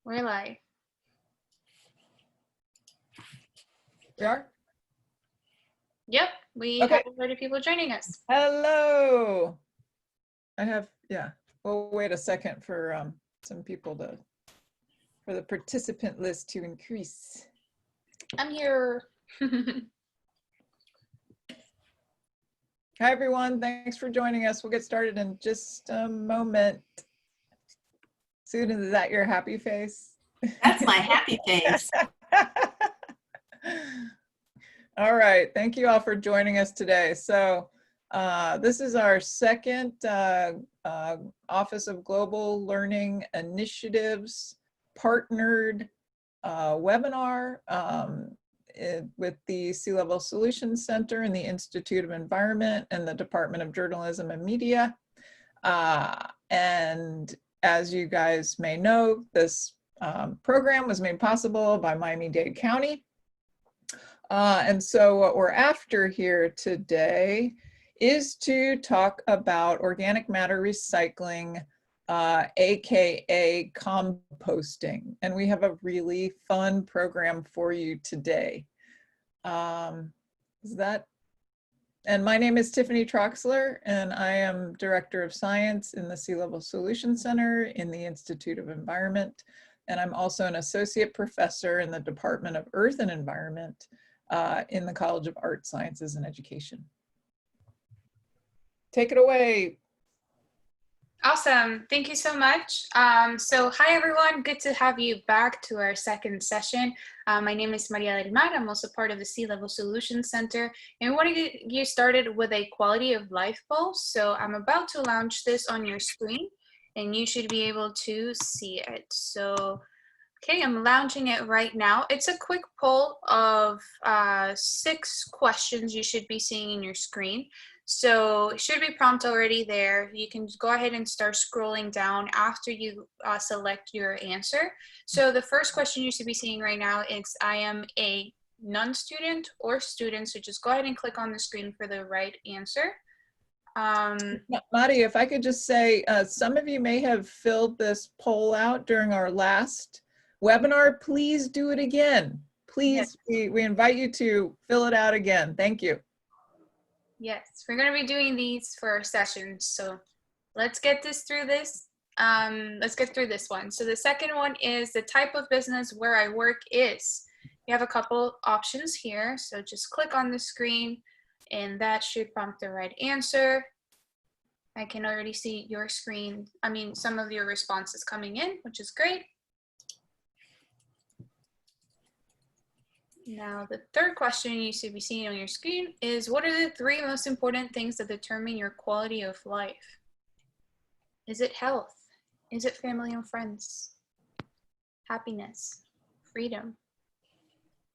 We're live. We are? Yep, we Okay. have a lot of people joining us. Hello. We'll wait a second for some people for the participant list to increase. I'm here. Hi, everyone. Thanks for joining us. We'll get started in just a moment. Susan, is that your happy face? That's my happy face. All right. Thank you all for joining us today. So this is our second Office of Global Learning Initiatives partnered webinar with the Sea Level Solutions Center and the Institute of Environment and the Department of Journalism and Media. And as you guys may know, this program was made possible by Miami-Dade County. And so what we're after here today is to talk about organic matter recycling, AKA composting. And we have a really fun program for you today. And my name is Tiffany Troxler, and I am Director of Science in the Sea Level Solutions Center in the Institute of Environment. And I'm also an Associate Professor in the Department of Earth and Environment in the College of Art, Sciences, and Education. Take it away. Awesome. Thank you so much. So hi, everyone. Good to have you back to our second session. My name is Maria del Mar. I'm also part of the Sea Level Solutions Center. And we want to get you started with a quality of life poll. So I'm about to launch this on your screen, and you should be able to see it. So, okay, I'm launching it right now. It's a quick poll of 6 questions you should be seeing in your screen. So it should be prompt already there. You can go ahead and start scrolling down after you select your answer. So the first question you should be seeing right now is, I am a non-student or student. So just go ahead and click on the screen for the right answer. Madi, if I could just say, some of you may have filled this poll out during our last webinar. Please do it again. Please, yes. we invite you to fill it out again. Thank you. Yes, we're going to be doing these for our sessions. So let's get through this. Let's get through this one. So the second one is, the type of business where I work is. You have a couple options here. So just click on the screen and that should prompt the right answer. I can already see your screen. I mean, some of your responses coming in, which is great. Now, the third question you should be seeing on your screen is, what are the 3 most important things that determine your quality of life? Is it health? Is it family and friends? Happiness? Freedom?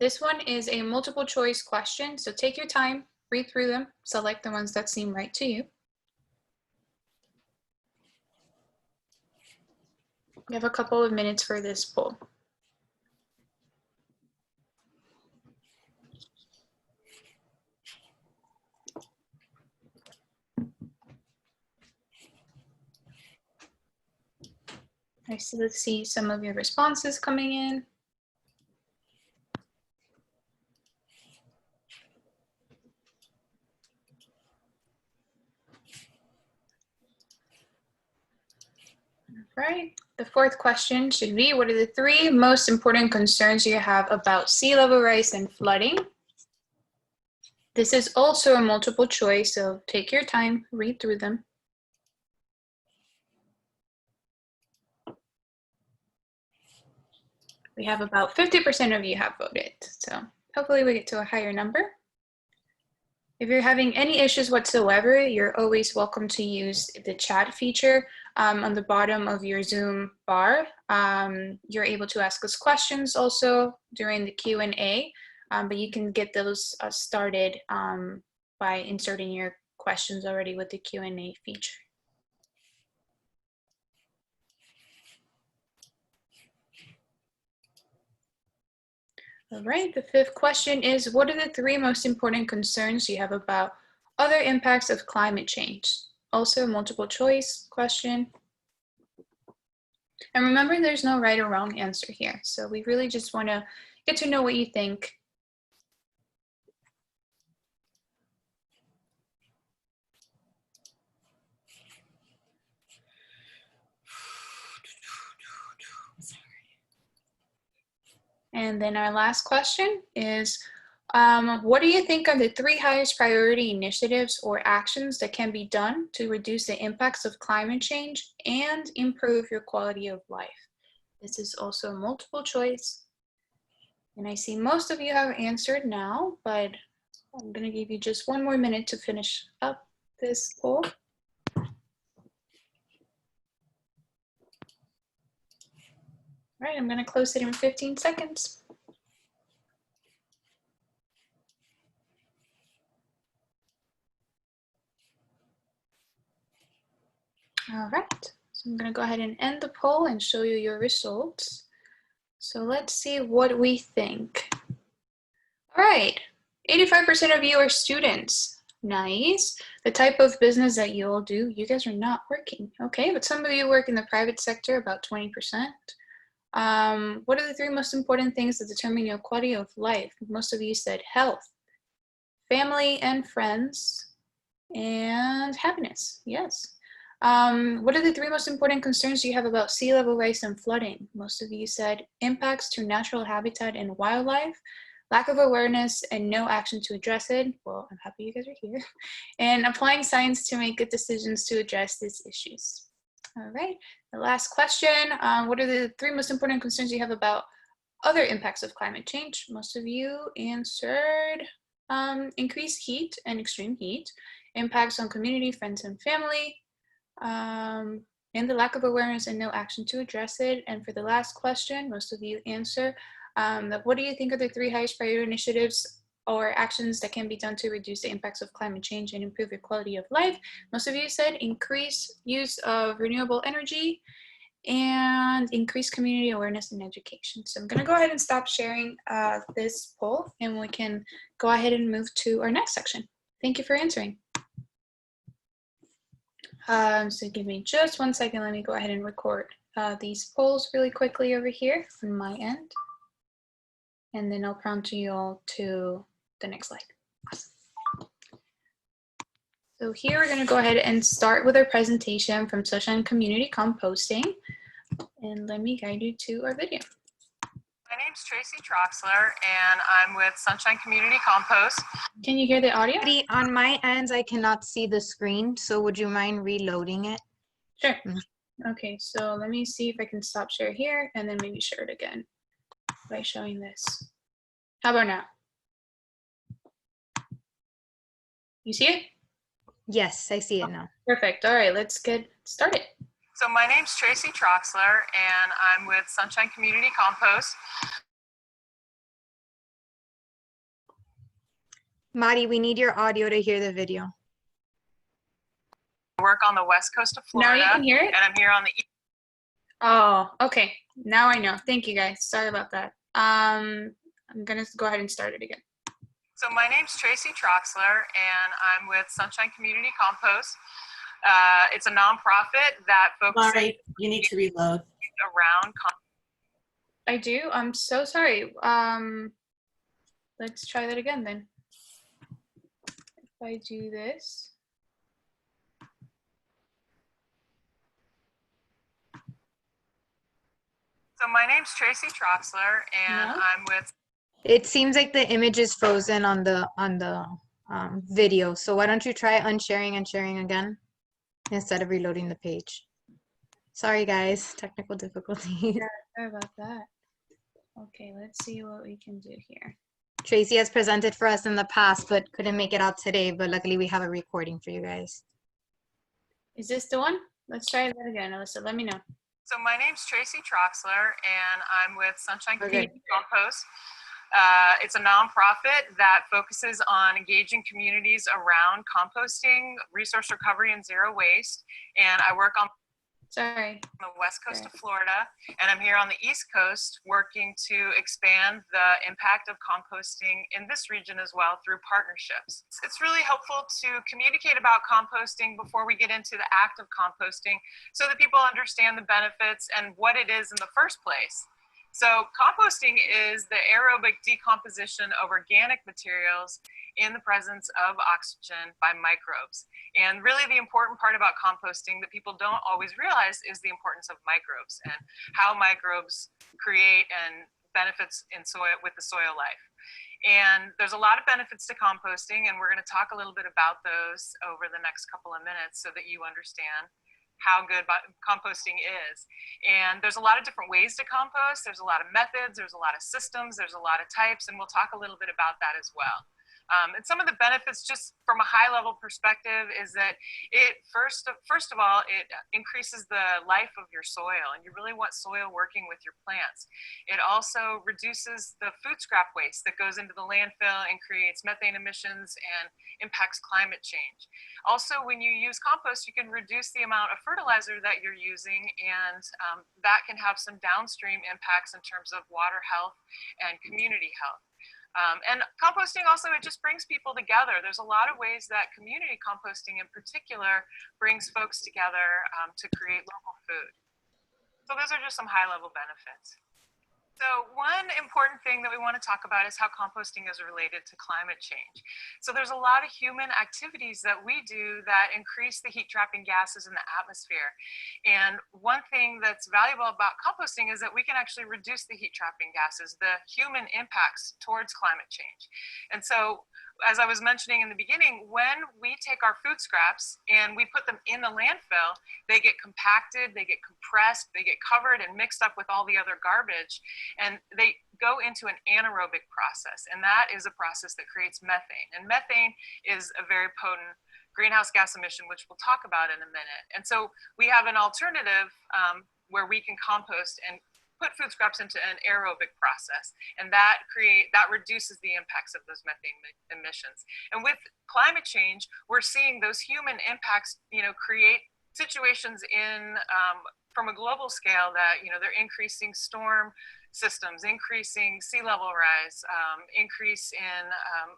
This one is a multiple choice question, so take your time, read through them, select the ones that seem right to you. You have a couple of minutes for this poll. I see some of your responses coming in. All right. The fourth question should be, what are the 3 most important concerns you have about sea level rise and flooding? This is also a multiple choice, so take your time, read through them. We have about 50% of you have voted, so hopefully we get to a higher number. If you're having any issues whatsoever, you're always welcome to use the chat feature on the bottom of your Zoom bar. You're able to ask us questions also during the Q&A, but you can get those started by inserting your questions already with the Q&A feature. All right, the 5th question is, what are the 3 most important concerns you have about other impacts of climate change? also a multiple choice question. And remember, there's no right or wrong answer here. So we really just want to get to know what you think. And then our last question is, what do you think are the 3 highest priority initiatives or actions that can be done to reduce the impacts of climate change and improve your quality of life? This is also multiple choice. And I see most of you have answered now, but I'm going to give you just 1 more minute to finish up this poll. All right, I'm going to close it in 15 seconds. All right, so I'm going to go ahead and end the poll and show you your results. So let's see what we think. All right, 85% of you are students. Nice. The type of business that you all do, you guys are not working. Okay, but some of you work in the private sector, about 20%. What are the 3 most important things that determine your quality of life? Most of you said health, family and friends, and happiness. Yes. What are the 3 most important concerns you have about sea level rise and flooding? Most of you said impacts to natural habitat and wildlife, lack of awareness and no action to address it. Well, I'm happy you guys are here. And applying science to make good decisions to address these issues. All right, the last question, what are the 3 most important concerns you have about other impacts of climate change? Most of you answered increased heat and extreme heat, impacts on community, friends, and family, and the lack of awareness and no action to address it. And for the last question, most of you answer what do you think are the 3 highest priority initiatives or actions that can be done to reduce the impacts of climate change and improve your quality of life? Most of you said increase use of renewable energy and increase community awareness and education. So I'm going to go ahead and stop sharing this poll, and we can go ahead and move to our next section. Thank you for answering. So give me just 1 second. Let me go ahead and record these polls really quickly over here on my end. And then I'll prompt you all to the next slide. Awesome. So here we're going to go ahead and start with our presentation from Social and Community Composting. And let me guide you to our video. My name's Tracy Troxler, and I'm with Sunshine Community Compost. Can you hear the audio? On my ends, I cannot see the screen, so would you mind reloading it? Sure. Okay, so let me see if I can stop share here and then maybe share it again by showing this. How about now? You see it? Yes, I see it now. Perfect. All right, let's get started. So my name's Tracy Troxler, and I'm with Sunshine Community Compost. Mari, we need your audio to hear the video. I work on the west coast of Florida. Now you can hear it? And I'm here on the east. Oh, okay. Now I know. Thank you, guys. Sorry about that. I'm going to go ahead and start it again. So my name's Tracy Troxler, and I'm with Sunshine Community Compost. It's a nonprofit that focuses Sorry, you need to reload. around. I do? I'm so sorry. Let's try that again then. If I do this. So my name's Tracy Troxler, and No? I'm with. It seems like the image is frozen on the video. So why don't you try unsharing and sharing again instead of reloading the page? Sorry, guys, technical difficulties. Yeah, sorry about that. Okay, let's see what we can do here. Tracy has presented for us in the past, but couldn't make it out today. But luckily, we have a recording for you guys. Is this the one? Let's try that again, Alyssa. Let me know. So my name's Tracy Troxler, and I'm with Sunshine We're Community Compost. It's a nonprofit that focuses on engaging communities around composting, resource recovery, and zero waste. And I work on. Sorry. On the west coast of Florida, and I'm here on the East Coast working to expand the impact of composting in this region as well through partnerships. It's really helpful to communicate about composting before we get into the act of composting so that people understand the benefits and what it is in the first place. So composting is the aerobic decomposition of organic materials in the presence of oxygen by microbes. And really the important part about composting that people don't always realize is the importance of microbes and how microbes create and benefits in soil with the soil life. And there's a lot of benefits to composting, and we're going to talk a little bit about those over the next couple of minutes so that you understand how good composting is. And there's a lot of different ways to compost. There's a lot of methods, there's a lot of systems, there's a lot of types, and we'll talk a little bit about that as well. And some of the benefits, just from a high level perspective, is that it first of all, it increases the life of your soil, and you really want soil working with your plants. It also reduces the food scrap waste that goes into the landfill and creates methane emissions and impacts climate change. Also, when you use compost, you can reduce the amount of fertilizer that you're using, and that can have some downstream impacts in terms of water health and community health. And composting also, it just brings people together. There's a lot of ways that community composting in particular brings folks together to create local food. So those are just some high level benefits. So one important thing that we want to talk about is how composting is related to climate change. So there's a lot of human activities that we do that increase the heat trapping gases in the atmosphere. And one thing that's valuable about composting is that we can actually reduce the heat trapping gases, the human impacts towards climate change. And so, as I was mentioning in the beginning, when we take our food scraps and we put them in the landfill, they get compacted, they get compressed, they get covered and mixed up with all the other garbage, and they go into an anaerobic process, and that is a process that creates methane. And methane is a very potent greenhouse gas emission, which we'll talk about in a minute. And so we have an alternative where we can compost and put food scraps into an aerobic process, and that reduces the impacts of those methane emissions. And with climate change, we're seeing those human impacts, create situations in from a global scale that they're increasing storm systems, increasing sea level rise, increase in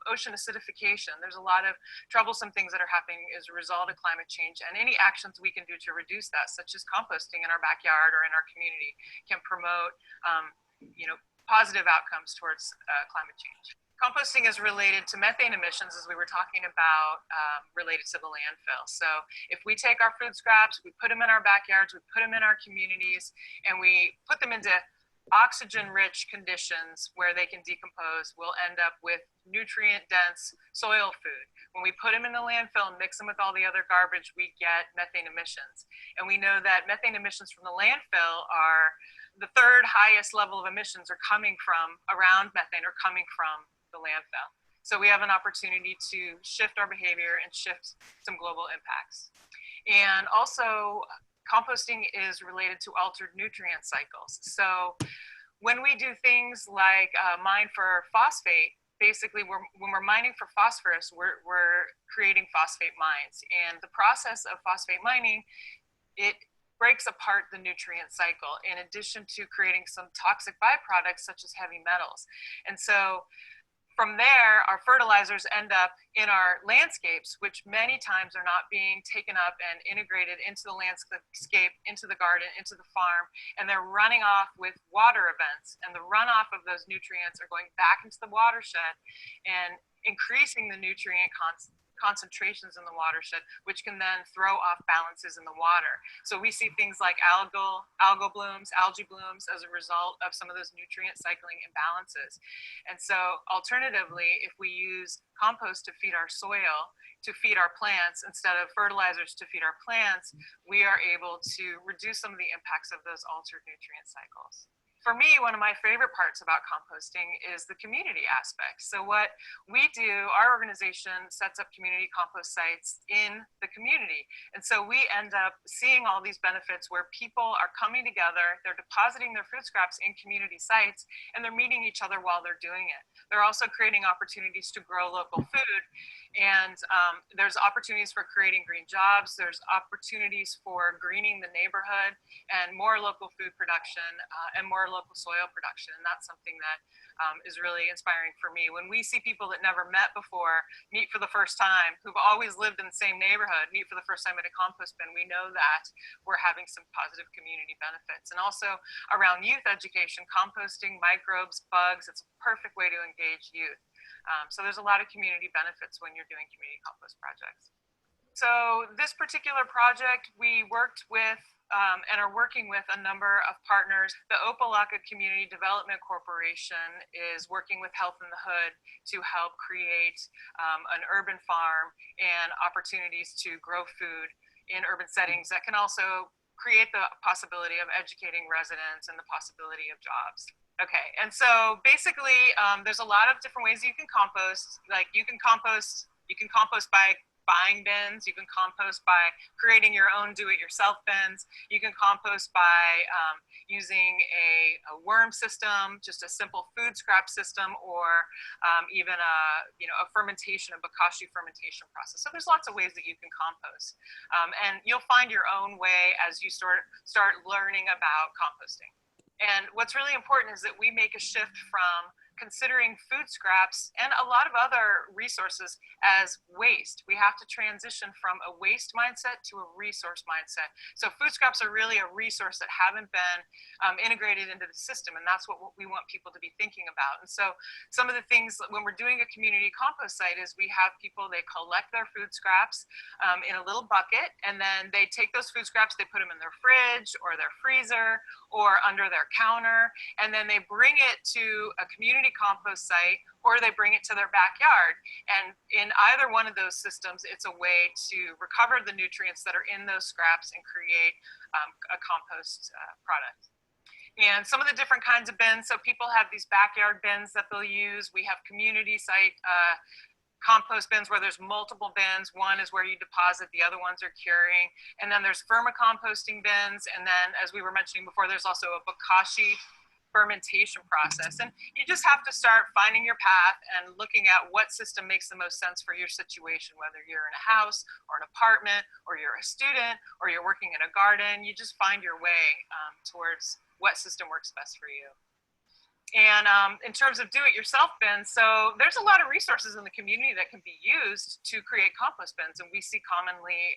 ocean acidification. There's a lot of troublesome things that are happening as a result of climate change, and any actions we can do to reduce that, such as composting in our backyard or in our community, can promote positive outcomes towards climate change. Composting is related to methane emissions, as we were talking about, related to the landfill. So if we take our food scraps, we put them in our backyards, we put them in our communities, and we put them into oxygen-rich conditions where they can decompose, we'll end up with nutrient-dense soil food. When we put them in the landfill and mix them with all the other garbage, we get methane emissions. And we know that methane emissions from the landfill are the third highest level of emissions are coming from around methane or coming from the landfill. So we have an opportunity to shift our behavior and shift some global impacts. And also, composting is related to altered nutrient cycles. So when we do things like mine for phosphate, basically when we're mining for phosphorus, we're creating phosphate mines. And the process of phosphate mining, it breaks apart the nutrient cycle in addition to creating some toxic byproducts such as heavy metals. And so from there, our fertilizers end up in our landscapes, which many times are not being taken up and integrated into the landscape, into the garden, into the farm, and they're running off with water events. And the runoff of those nutrients are going back into the watershed and increasing the nutrient concentrations in the watershed, which can then throw off balances in the water. So we see things like algal blooms, algae blooms as a result of some of those nutrient cycling imbalances. And so alternatively, if we use compost to feed our soil, to feed our plants, instead of fertilizers to feed our plants, we are able to reduce some of the impacts of those altered nutrient cycles. For me, one of my favorite parts about composting is the community aspect. So what we do, our organization sets up community compost sites in the community. And so we end up seeing all these benefits where people are coming together, they're depositing their food scraps in community sites, and they're meeting each other while they're doing it. They're also creating opportunities to grow local food. And there's opportunities for creating green jobs. There's opportunities for greening the neighborhood and more local food production and more local soil production. And that's something that is really inspiring for me. When we see people that never met before meet for the first time, who've always lived in the same neighborhood, meet for the first time at a compost bin, we know that we're having some positive community benefits. And also around youth education, composting, microbes, bugs, it's a perfect way to engage youth. So there's a lot of community benefits when you're doing community compost projects. So this particular project, we worked with and are working with a number of partners. The Opelika Community Development Corporation is working with Health in the Hood to help create an urban farm and opportunities to grow food in urban settings that can also create the possibility of educating residents and the possibility of jobs. Okay, and so basically, there's a lot of different ways you can compost. Like you can compost by buying bins. You can compost by creating your own do-it-yourself bins. You can compost by using a worm system, just a simple food scrap system, or even a fermentation, a bokashi fermentation process. So there's lots of ways that you can compost, and you'll find your own way as you start learning about composting. And what's really important is that we make a shift from considering food scraps and a lot of other resources as waste. We have to transition from a waste mindset to a resource mindset. So food scraps are really a resource that haven't been integrated into the system, and that's what we want people to be thinking about. And so some of the things when we're doing a community compost site is we have people, they collect their food scraps in a little bucket, and then they take those food scraps, they put them in their fridge or their freezer or under their counter, and then they bring it to a community compost site, or they bring it to their backyard. And in either one of those systems, it's a way to recover the nutrients that are in those scraps and create a compost product. And some of the different kinds of bins, so people have these backyard bins that they'll use. We have community site compost bins where there's multiple bins. One is where you deposit, the other ones are curing. And then there's vermicomposting bins. And then, as we were mentioning before, there's also a bokashi fermentation process. And you just have to start finding your path and looking at what system makes the most sense for your situation, whether you're in a house or an apartment, or you're a student, or you're working in a garden. You just find your way towards what system works best for you. And in terms of do-it-yourself bins, so there's a lot of resources in the community that can be used to create compost bins. And we see commonly,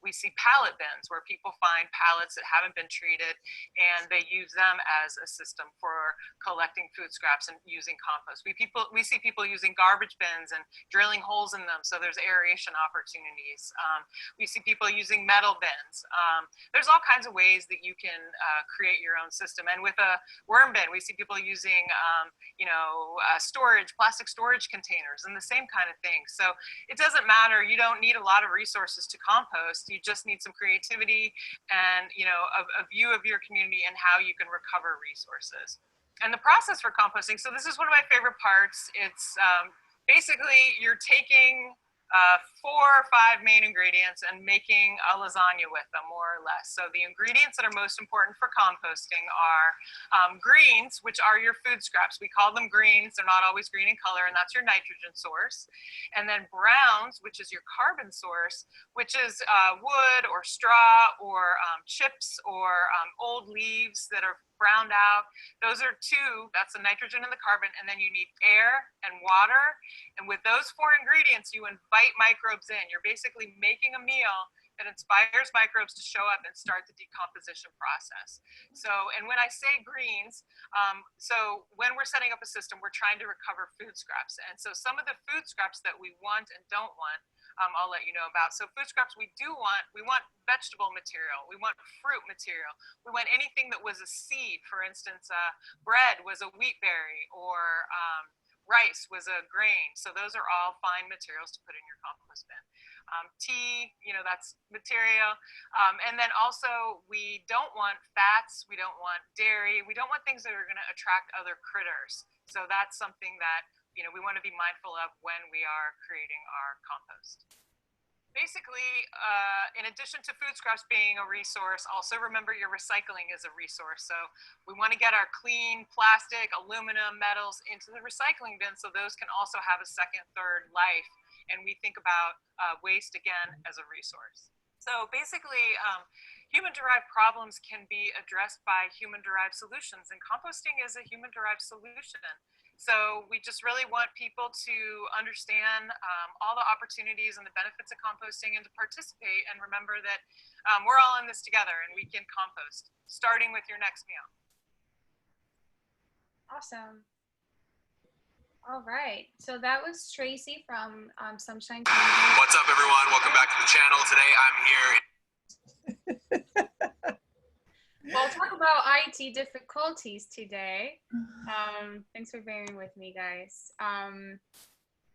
we see pallet bins where people find pallets that haven't been treated and they use them as a system for collecting food scraps and using compost. We see people using garbage bins and drilling holes in them so there's aeration opportunities. We see people using metal bins. There's all kinds of ways that you can create your own system. And with a worm bin, we see people using plastic storage containers and the same kind of thing. So it doesn't matter. You don't need a lot of resources to compost. You just need some creativity and, a view of your community and how you can recover resources. And the process for composting, so this is one of my favorite parts. It's basically you're taking 4 or 5 main ingredients and making a lasagna with them, more or less. So the ingredients that are most important for composting are greens, which are your food scraps. We call them greens. They're not always green in color, and that's your nitrogen source. And then browns, which is your carbon source, which is wood or straw or chips or old leaves that are browned out. Those are 2, that's the nitrogen and the carbon, and then you need air and water. And with those 4 ingredients, you invite microbes in. You're basically making a meal that inspires microbes to show up and start the decomposition process. So, and when I say greens, so when we're setting up a system, we're trying to recover food scraps. And so some of the food scraps that we want and don't want, I'll let you know about. So food scraps we want vegetable material, we want fruit material, we want anything that was a seed. For instance, bread was a wheat berry, or rice was a grain. So those are all fine materials to put in your compost bin. Tea, that's material. And then also we don't want fats, we don't want dairy, we don't want things that are going to attract other critters. So that's something that we want to be mindful of when we are creating our compost. Basically, in addition to food scraps being a resource, also remember your recycling is a resource. So we want to get our clean plastic, aluminum, metals into the recycling bin so those can also have a second, third life and we think about waste again as a resource. So basically, human-derived problems can be addressed by human-derived solutions, and composting is a human-derived solution. So we just really want people to understand all the opportunities and the benefits of composting and to participate and remember that we're all in this together and we can compost, starting with your next meal. Awesome. All right, so that was Tracy from Sunshine. What's up, everyone? Welcome back to the channel. Today I'm here. We'll talk about IT difficulties today. Thanks for bearing with me, guys.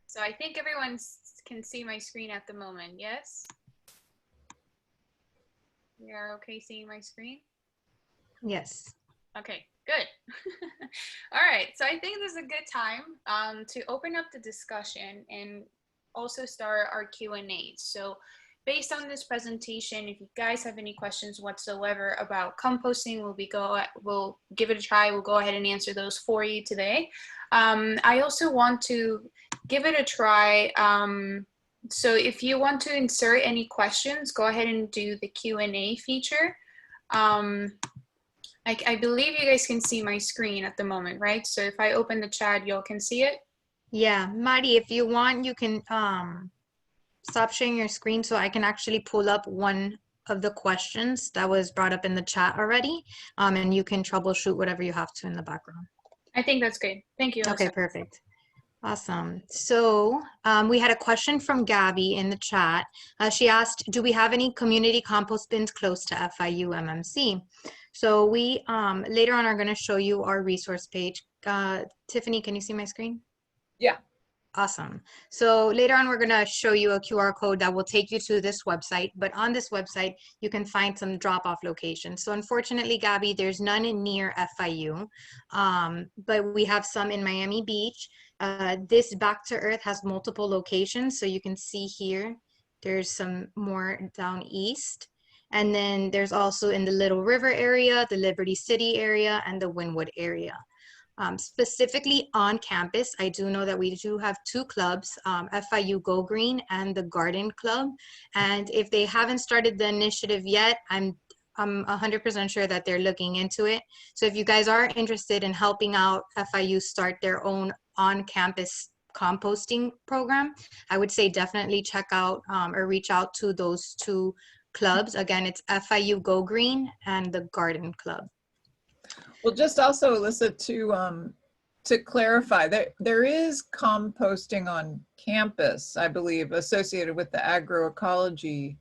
So I think everyone can see my screen at the moment, yes? We are okay seeing my screen? Yes. Okay, good. All right, so I think this is a good time to open up the discussion and also start our Q&A. So based on this presentation, if you guys have any questions whatsoever about composting, we'll give it a try. We'll go ahead and answer those for you today. I also want to give it a try. So if you want to insert any questions, go ahead and do the Q&A feature. I believe you guys can see my screen at the moment, right? So if I open the chat, y'all can see it? Yeah, Mari, if you want, you can stop sharing your screen so I can actually pull up one of the questions that was brought up in the chat already, and you can troubleshoot whatever you have to in the background. I think that's good. Thank you. Okay, perfect. Awesome. So we had a question from Gabby in the chat. She asked, do we have any community compost bins close to FIU MMC? So we later on are going to show you our resource page. Tiffany, can you see my screen? Yeah. Awesome. So later on, we're going to show you a QR code that will take you to this website. But on this website, you can find some drop-off locations. So unfortunately, Gabby, there's none near FIU, but we have some in Miami Beach. This Back to Earth has multiple locations. So you can see here, there's some more down east. And then there's also in the Little River area, the Liberty City area, and the Wynwood area. Specifically on campus, I do know that we do have two clubs, FIU Go Green and the Garden Club. And if they haven't started the initiative yet, I'm 100% sure that they're looking into it. So if you guys are interested in helping out FIU start their own on-campus composting program, I would say definitely check out or reach out to those two clubs. Again, it's FIU Go Green and the Garden Club. Well, just also, Alyssa, to clarify, there is composting on campus, I believe, associated with the agroecology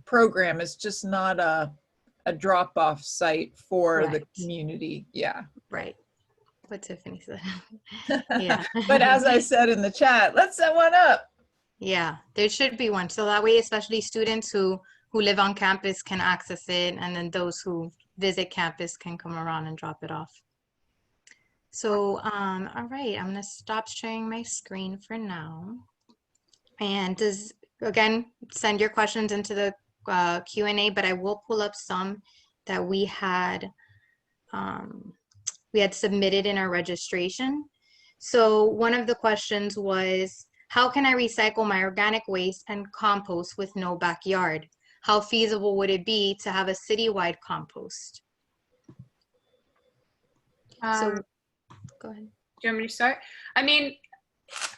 program. It's just not a drop-off site for the community. Yeah. Right. What Tiffany said. Yeah. But as I said in the chat, let's set one up. Yeah, there should be one. So that way, especially students who live on campus can access it, and then those who visit campus can come around and drop it off. So, all right, I'm gonna stop sharing my screen for now. And again, send your questions into the Q&A, but I will pull up some that we had submitted in our registration. So one of the questions was, how can I recycle my organic waste and compost with no backyard? How feasible would it be to have a citywide compost? So go ahead. Do you want me to start? I mean,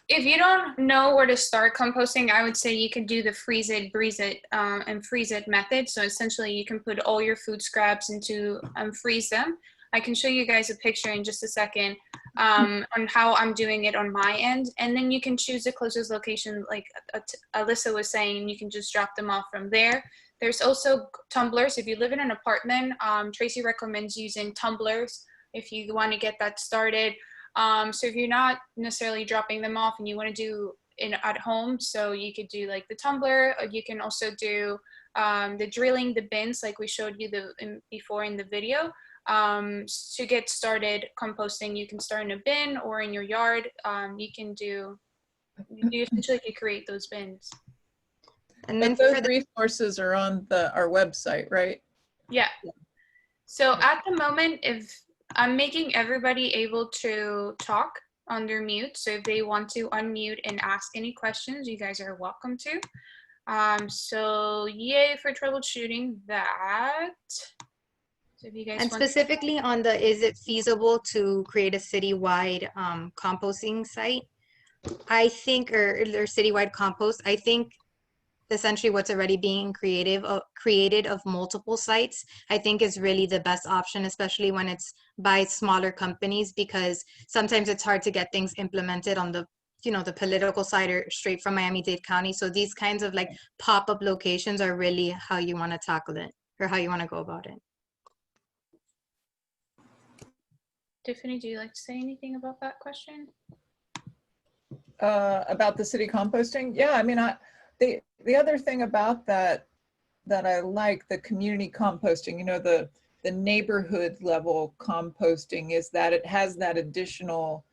if you don't know where to start composting, I would say you could do the freeze it, breeze it, and freeze it method. So essentially you can put all your food scraps into freeze them. I can show you guys a picture in just a second on how I'm doing it on my end. And then you can choose the closest location, like Alyssa was saying, you can just drop them off from there. There's also tumblers. If you live in an apartment, Tracy recommends using tumblers if you want to get that started. So if you're not necessarily dropping them off and you want to do it at home, so you could do like the tumbler, or you can also do the drilling the bins like we showed you before in the video. To get started composting, you can start in a bin or in your yard. You essentially can create those bins. And then those resources are on our website, right? Yeah. So at the moment, if I'm making everybody able to talk, under mute. So if they want to unmute and ask any questions, you guys are welcome to. So yay for troubleshooting that. So if you guys And want specifically on the, is it feasible to create a citywide composting site? I think, or citywide compost, I think essentially what's already being created of multiple sites, I think is really the best option, especially when it's by smaller companies, because sometimes it's hard to get things implemented on the, you know, the political side or straight from Miami-Dade County. So these kinds of like pop-up locations are really how you want to tackle it, or how you want to go about it. Tiffany, do you like to say anything about that question? About the city composting? Yeah, I mean, the other thing about that I like, the community composting, you know, the neighborhood level composting, is that it has that additional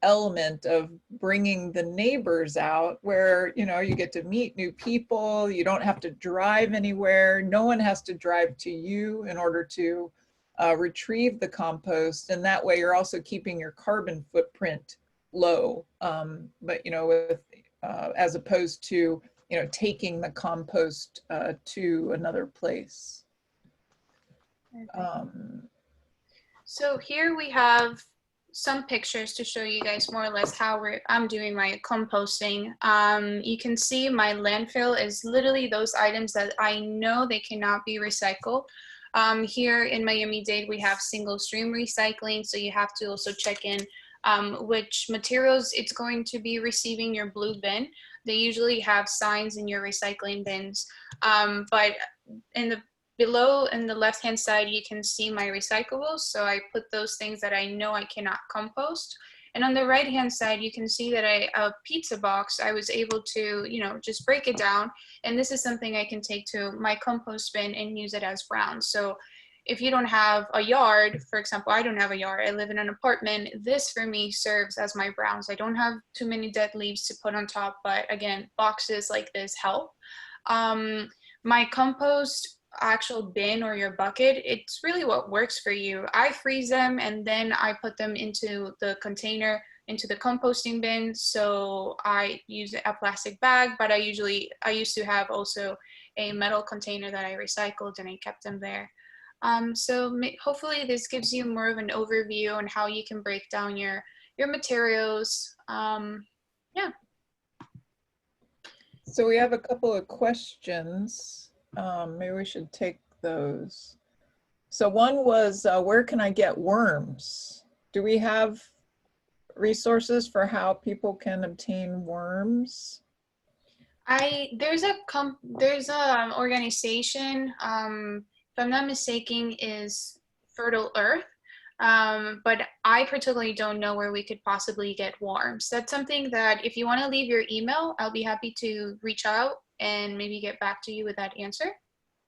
element of bringing the neighbors out, where, you know, you get to meet new people, you don't have to drive anywhere, no one has to drive to you in order to retrieve the compost, and that way you're also keeping your carbon footprint low, but, you know, with as opposed to, you know, taking the compost to another place. So here we have some pictures to show you guys more or less how I'm doing my composting. You can see my landfill is literally those items that I know they cannot be recycled. Here in Miami-Dade, we have single stream recycling, so you have to also check in which materials it's going to be receiving your blue bin. They usually have signs in your recycling bins, but below in the left hand side you can see my recyclables, so I put those things that I know I cannot compost. And on the right hand side you can see that a pizza box, I was able to, you know, just break it down, and this is something I can take to my compost bin and use it as browns. So if you don't have a yard, for example, I don't have a yard, I live in an apartment, this for me serves as my browns. I don't have too many dead leaves to put on top, but again, boxes like this help. My compost actual bin or your bucket, it's really what works for you. I freeze them and then I put them into the container, into the composting bin. So I use a plastic bag, but I used to have also a metal container that I recycled and I kept them there. So hopefully this gives you more of an overview on how you can break down your materials. Yeah. So we have a couple of questions. Maybe we should take those. So one was, where can I get worms? Do we have resources for how people can obtain worms? There's a organization, if I'm not mistaken, is Fertile Earth. But I particularly don't know where we could possibly get worms. That's something that if you want to leave your email, I'll be happy to reach out and maybe get back to you with that answer.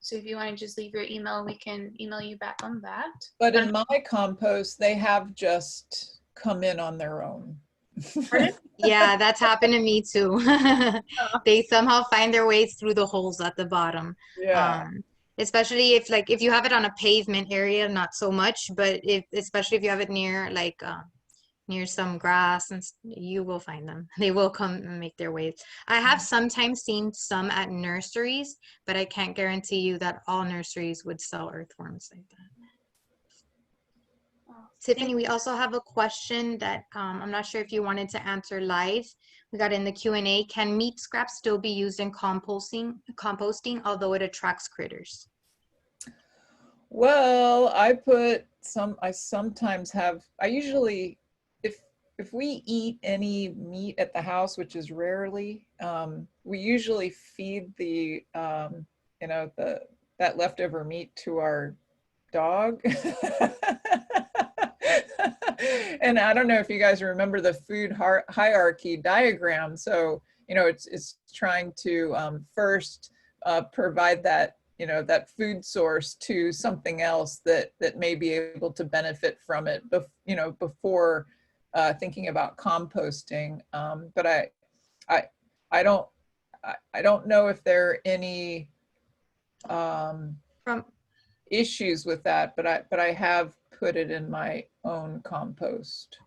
So if you want to just leave your email, we can email you back on that. But in my compost, they have just come in on their own. Yeah, that's happened to me too. They somehow find their ways through the holes at the bottom. Yeah. Especially if you have it on a pavement area, not so much, but especially if you have it near like near some grass, and you will find them. They will come and make their way. I have sometimes seen some at nurseries, but I can't guarantee you that all nurseries would sell earthworms like that. Tiffany, we also have a question that I'm not sure if you wanted to answer live. We got in the Q&A. Can meat scraps still be used in composting, although it attracts critters? Well, I sometimes have, I usually, if we eat any meat at the house, which is rarely, we usually feed the, you know, that leftover meat to our dog. And I don't know if you guys remember the food hierarchy diagram. So, you know, it's trying to first provide that, you know, that food source to something else that may be able to benefit from it, you know, before thinking about composting. But I don't know if there are any issues with that, but I have put it in my own compost.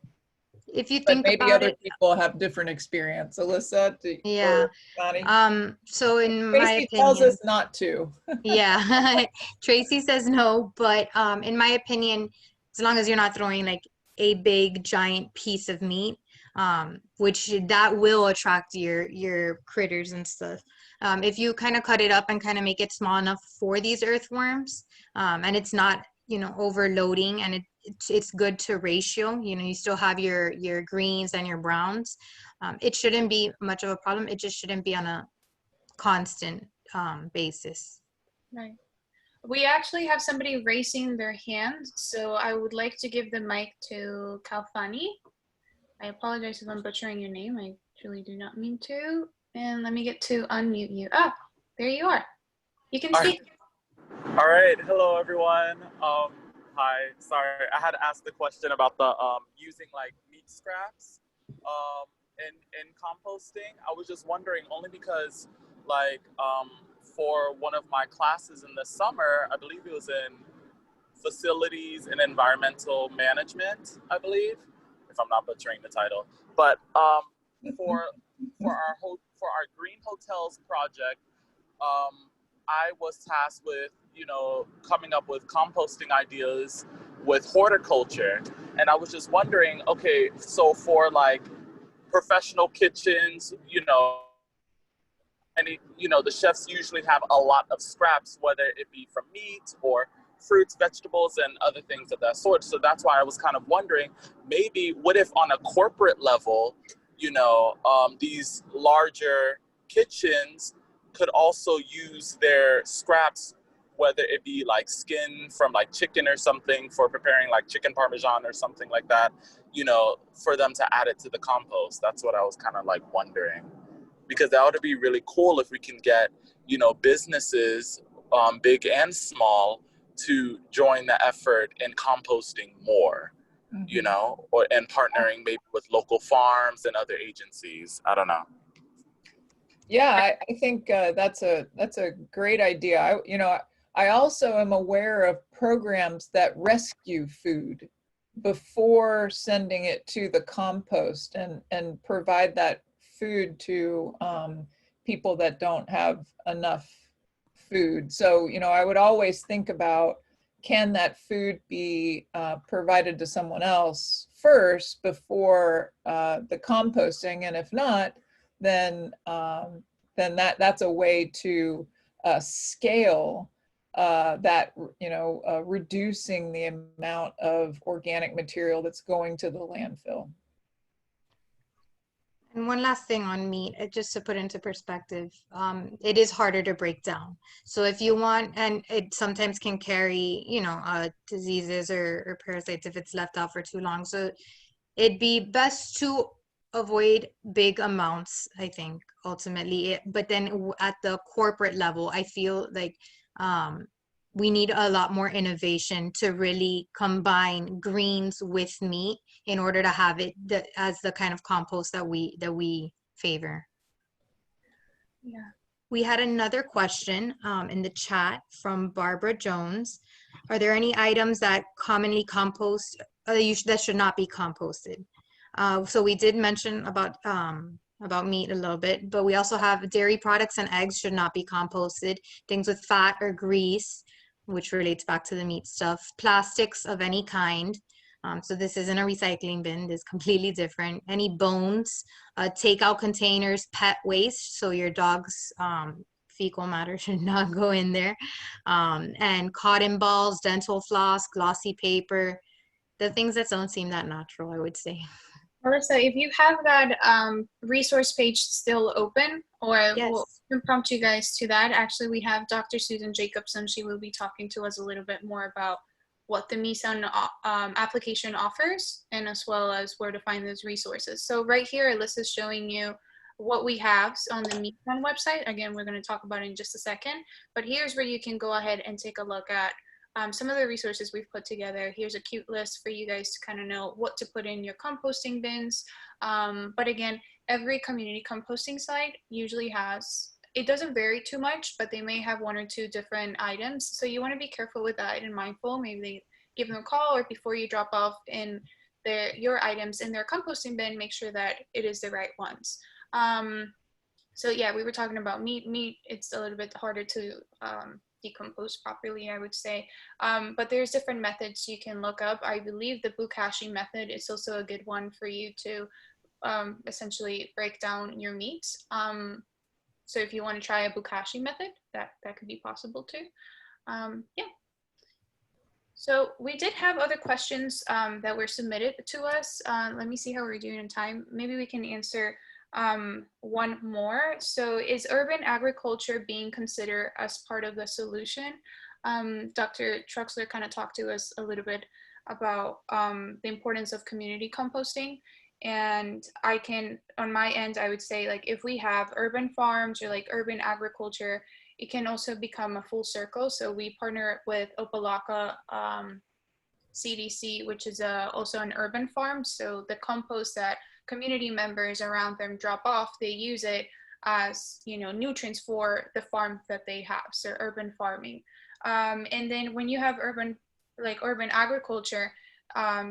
if you But think maybe about other it, people have different experience. Alyssa yeah. or Connie? So in my Tracy tells opinion, us not to. yeah, Tracy says no, but in my opinion, as long as you're not throwing like a big giant piece of meat, which that will attract your critters and stuff. If you kind of cut it up and kind of make it small enough for these earthworms, and it's not, you know, overloading, and it's good to ratio, you know, you still have your greens and your browns. It shouldn't be much of a problem. It just shouldn't be on a constant basis. Right. We actually have somebody raising their hand, so I would like to give the mic to Kalfani. I apologize if I'm butchering your name. I truly do not mean to. And let me get to unmute you. Ah, there you are. You can speak. All right. Hello, everyone. Hi. Sorry, I had to ask the question about the using like meat scraps in composting. I was just wondering, only because like for one of my classes in the summer, I believe it was in facilities and environmental management, I believe, if I'm not butchering the title. But for our green hotels project, I was tasked with, you know, coming up with composting ideas with horticulture. And I was just wondering, okay, so for like professional kitchens, you know, the chefs usually have a lot of scraps, whether it be from meat or fruits, vegetables, and other things of that sort. So that's why I was kind of wondering, maybe what if on a corporate level, you know, these larger kitchens could also use their scraps, whether it be like skin from like chicken or something for preparing like chicken parmesan or something like that, you know, for them to add it to the compost. That's what I was kind of like wondering, because that would be really cool if we can get, you know, businesses, big and small, to join the effort in composting more, you know, and partnering maybe with local farms and other agencies. I don't know. Yeah, I think that's a great idea. I also am aware of programs that rescue food before sending it to the compost and provide that food to people that don't have enough food. So, you know, I would always think about, can that food be provided to someone else first before the composting? And if not, then that's a way to scale that, you know, reducing the amount of organic material that's going to the landfill. And one last thing on meat, just to put into perspective, it is harder to break down. So if you want, and it sometimes can carry, you know, diseases or parasites if it's left out for too long. So it'd be best to avoid big amounts, I think, ultimately. But then at the corporate level, I feel like we need a lot more innovation to really combine greens with meat in order to have it as the kind of compost that we favor. Yeah. We had another question in the chat from Barbara Jones. Are there any items that commonly compost that should not be composted? So we did mention about meat a little bit, but we also have dairy products and eggs should not be composted. Things with fat or grease, which relates back to the meat stuff. Plastics of any kind. So this isn't a recycling bin. This is completely different. Any bones, takeout containers, pet waste. So your dog's fecal matter should not go in there. And cotton balls, dental floss, glossy paper, the things that don't seem that natural, I would say. Marissa, if you have that resource page still open, or Yes. we'll prompt you guys to that. Actually, we have Dr. Susan Jacobson. She will be talking to us a little bit more about what the METHANE application offers, and as well as where to find those resources. So right here, Alyssa's showing you what we have on the METHANE website. Again, we're going to talk about it in just a second, but here's where you can go ahead and take a look at some of the resources we've put together. Here's a cute list for you guys to kind of know what to put in your composting bins. But again, every community composting site usually has, it doesn't vary too much, but they may have one or two different items. So you want to be careful with that and mindful. Maybe give them a call, or before you drop off in your items in their composting bin, make sure that it is the right ones. So yeah, we were talking about meat. It's a little bit harder to decompose properly, I would say. But there's different methods you can look up. I believe the bukashi method is also a good one for you to essentially break down your meats. So if you want to try a bukashi method, that could be possible too. Yeah. So we did have other questions that were submitted to us. Let me see how we're doing in time. Maybe we can answer one more. So is urban agriculture being considered as part of the solution? Dr. Truxler kind of talked to us a little bit about the importance of community composting. And I can, on my end, I would say, like, if we have urban farms or like urban agriculture, it can also become a full circle. So we partner with Opalaka CDC, which is also an urban farm. So the compost that community members around them drop off, they use it as, you know, nutrients for the farm that they have. So urban farming. And then when you have urban agriculture,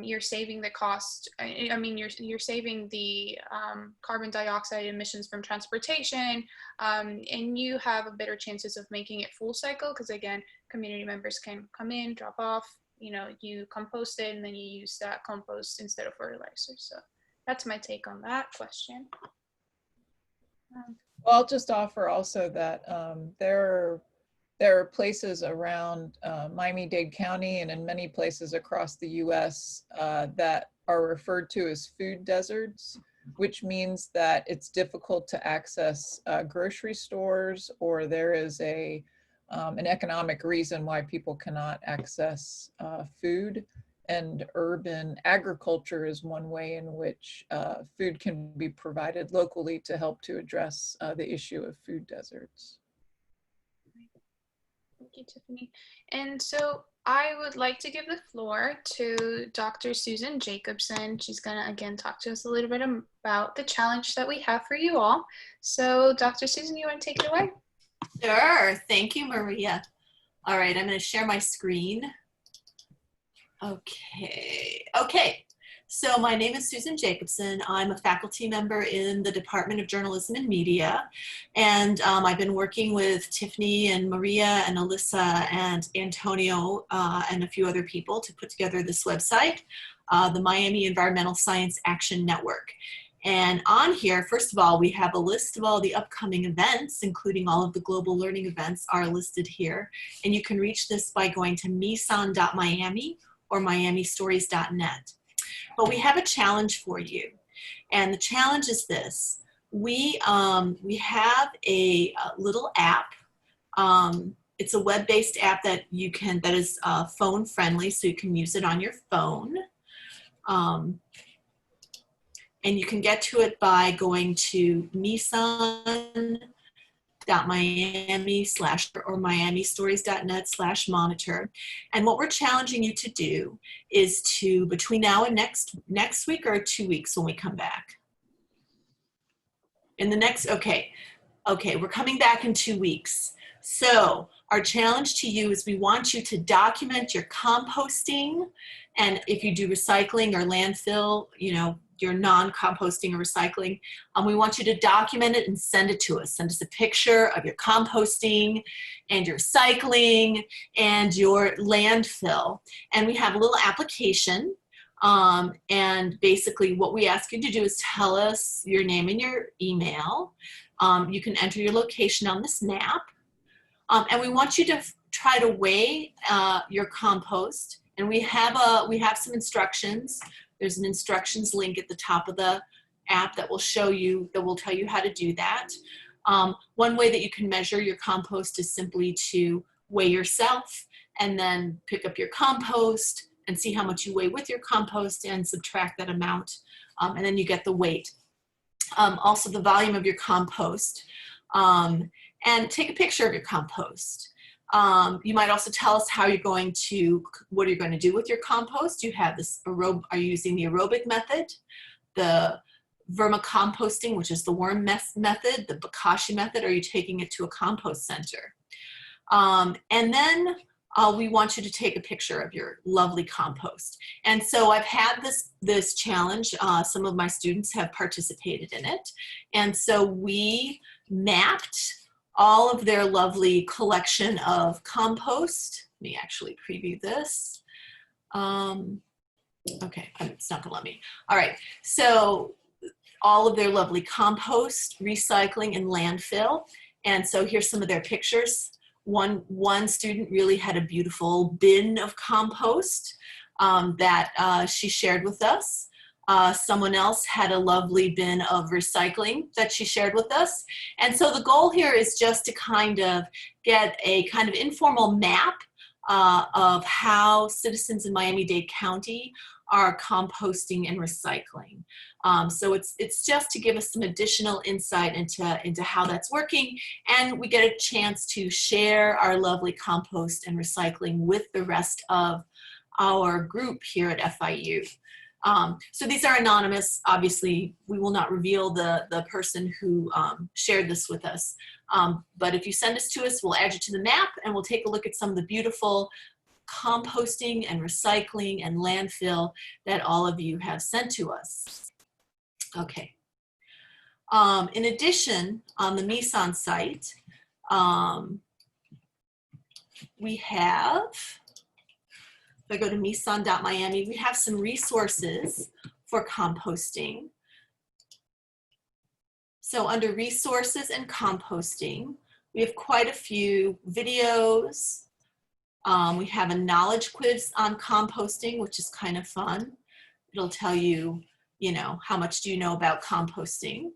you're saving the cost. I mean, you're saving the carbon dioxide emissions from transportation, and you have a better chances of making it full cycle, because again, community members can come in, drop off, you know, you compost it, and then you use that compost instead of fertilizer. So that's my take on that question. Well, I'll just offer also that there are places around Miami-Dade County and in many places across the US that are referred to as food deserts, which means that it's difficult to access grocery stores, or there is an economic reason why people cannot access food. And urban agriculture is one way in which food can be provided locally to help to address the issue of food deserts. Thank you, Tiffany. And so I would like to give the floor to Dr. Susan Jacobson. She's going to again talk to us a little bit about the challenge that we have for you all. So Dr. Susan, you want to take it away? Sure. Thank you, Maria. All right, I'm going to share my screen. Okay. So my name is Susan Jacobson. I'm a faculty member in the Department of Journalism and Media. And I've been working with Tiffany and Maria and Alyssa and Antonio and a few other people to put together this website, the Miami Environmental Science Action Network. And on here, first of all, we have a list of all the upcoming events, including all of the global learning events are listed here. And you can reach this by going to mesan.miami or miamistories.net. But we have a challenge for you. And the challenge is this. We have a little app. It's a web-based app that is phone friendly, so you can use it on your phone. And you can get to it by going to mesan.miami/ or miamistories.net/monitor. And what we're challenging you to do is to, between now and next week, or 2 weeks when we come back? In the next, okay, we're coming back in 2 weeks. So our challenge to you is we want you to document your composting, and if you do recycling or landfill, you know, your non-composting or recycling, we want you to document it and send it to us. Send us a picture of your composting and your cycling and your landfill. And we have a little application. And basically what we ask you to do is tell us your name and your email. You can enter your location on this map. And we want you to try to weigh your compost. And we have some instructions. There's an instructions link at the top of the app that will tell you how to do that. One way that you can measure your compost is simply to weigh yourself and then pick up your compost and see how much you weigh with your compost and subtract that amount. And then you get the weight. Also the volume of your compost. And take a picture of your compost. You might also tell us what you're going to do with your compost. You have this, are you using the aerobic method, the vermicomposting, which is the worm method, the bokashi method, or are you taking it to a compost center? And then we want you to take a picture of your lovely compost. And so I've had this challenge. Some of my students have participated in it. And so we mapped all of their lovely collection of compost. Let me actually preview this. Okay, it's not gonna let me. All right, so all of their lovely compost, recycling, and landfill. And so here's some of their pictures. One student really had a beautiful bin of compost that she shared with us. Someone else had a lovely bin of recycling that she shared with us. And so the goal here is just to kind of get a kind of informal map of how citizens in Miami-Dade County are composting and recycling. So it's just to give us some additional insight into how that's working, and we get a chance to share our lovely compost and recycling with the rest of our group here at FIU. So these are anonymous. Obviously, we will not reveal the person who shared this with us. But if you send this to us, we'll add you to the map, and we'll take a look at some of the beautiful composting and recycling and landfill that all of you have sent to us. Okay. In addition, on the METHANE site, we have, if I go to METHANE.Miami, we have some resources for composting. So under resources and composting, we have quite a few videos. We have a knowledge quiz on composting, which is kind of fun. It'll tell you, how much do you know about composting?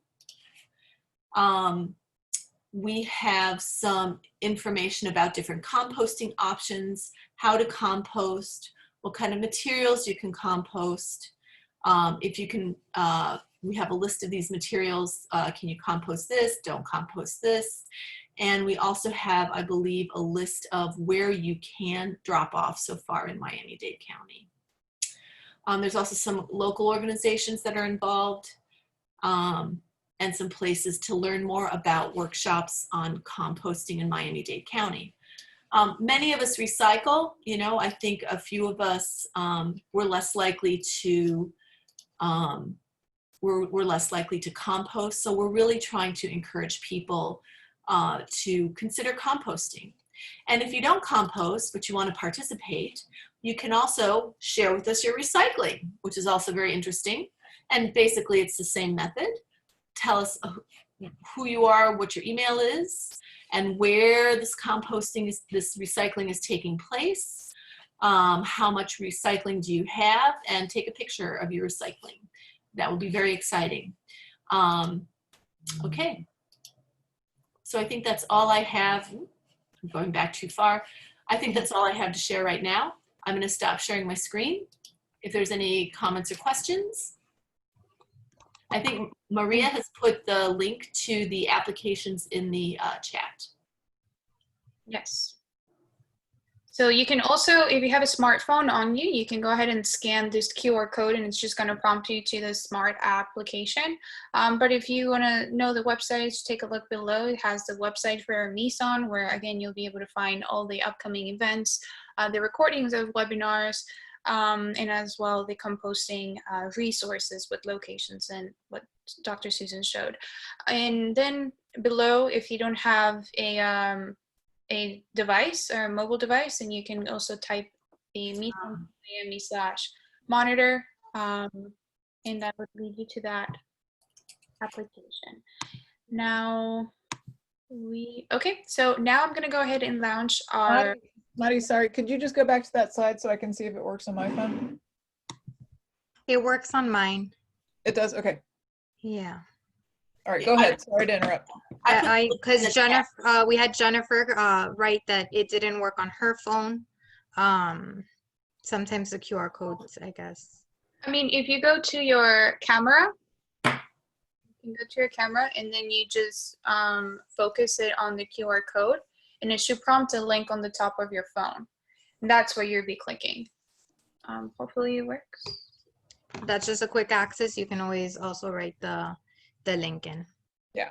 We have some information about different composting options, how to compost, what kind of materials you can compost. If you can, we have a list of these materials. Can you compost this? Don't compost this. And we also have, I believe, a list of where you can drop off so far in Miami-Dade County. There's also some local organizations that are involved, and some places to learn more about workshops on composting in Miami-Dade County. Many of us recycle. I think a few of us we're less likely to we're less likely to compost. So we're really trying to encourage people to consider composting. And if you don't compost, but you want to participate, you can also share with us your recycling, which is also very interesting. And basically it's the same method. Tell us who you are, what your email is, and where this this recycling is taking place. How much recycling do you have, and take a picture of your recycling. That will be very exciting. Okay. So I think that's all I have. I'm going back too far. I think that's all I have to share right now. I'm going to stop sharing my screen. If there's any comments or questions. I think Maria has put the link to the applications in the chat. Yes. So you can also, if you have a smartphone on you, you can go ahead and scan this QR code, and it's just going to prompt you to the smart application. But if you want to know the website, just take a look below. It has the website for METHANE, where again, you'll be able to find all the upcoming events, the recordings of webinars, and as well the composting resources with locations and what Dr. Susan showed. And then below, if you don't have a device or a mobile device, and you can also type the METHANE.Miami/monitor, and that would lead you to that application. Now so now I'm going to go ahead and launch our Madi, sorry, could you just go back to that slide so I can see if it works on my phone? It works on mine. It does? Okay. Yeah. All right, go ahead. Sorry to interrupt. Because Jennifer, we had Jennifer write that it didn't work on her phone. Sometimes the QR codes, I guess. I mean, if you go to your camera, you can go to your camera, and then you just focus it on the QR code, and it should prompt a link on the top of your phone. And that's where you'll be clicking. Hopefully it works. That's just a quick access. You can always also write the link in. Yeah.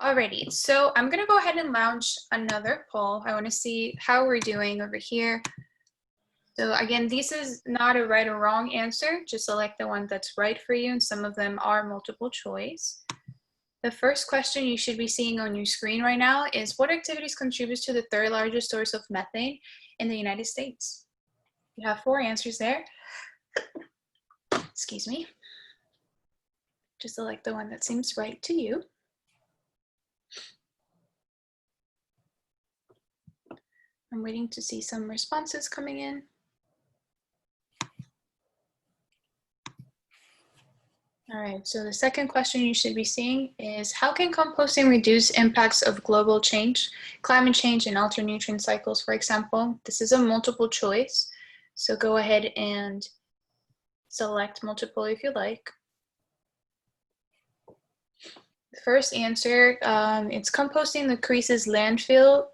Alrighty, so I'm gonna go ahead and launch another poll. I wanna see how we're doing over here. So again, this is not a right or wrong answer, just select the one that's right for you, and some of them are multiple choice. The first question you should be seeing on your screen right now is, what activities contributes to the third largest source of methane in the United States? You have 4 answers there. Excuse me. Just select the one that seems right to you. I'm waiting to see some responses coming in. All right, so the second question you should be seeing is, how can composting reduce impacts of global change, climate change, and alter nutrient cycles, for example? This is a multiple choice, so go ahead and select multiple if you like. The first answer, it's composting decreases landfill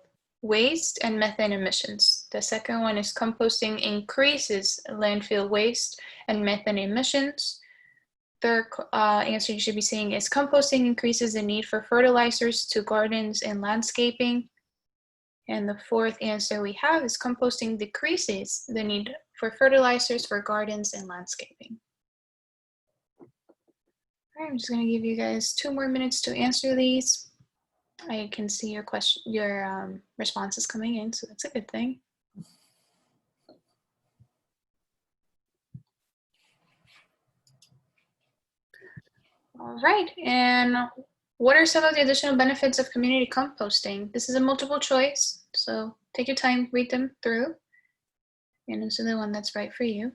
waste and methane emissions. The second one is composting increases landfill waste and methane emissions. Third answer you should be seeing is, composting increases the need for fertilizers to gardens and landscaping. And the fourth answer we have is, composting decreases the need for fertilizers for gardens and landscaping. All right, I'm just going to give you guys 2 more minutes to answer these. I can see your responses coming in, so that's a good thing. All right, and what are some of the additional benefits of community composting? This is a multiple choice, so take your time, read them through, and answer the one that's right for you.